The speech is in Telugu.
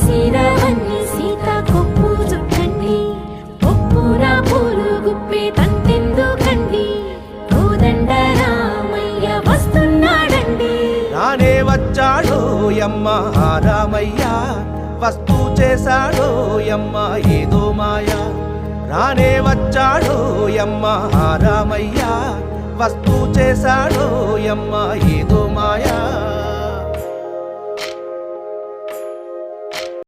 సిరవన్ని సీత కొప్పు చుట్టండి ఒప్పున పూలు గుప్పే తంతెందుకండి కోదండ రామయ్య వస్తున్నాడండి రానే వచ్చాడో యమ్మ ఆ రామయ్య వస్తూ చేశాడో యమ్మ ఏదో మాయా రానే వచ్చాడో యమ్మ ఆ రామయ్య వస్తూ చేశాడో యమ్మ ఏదో మాయా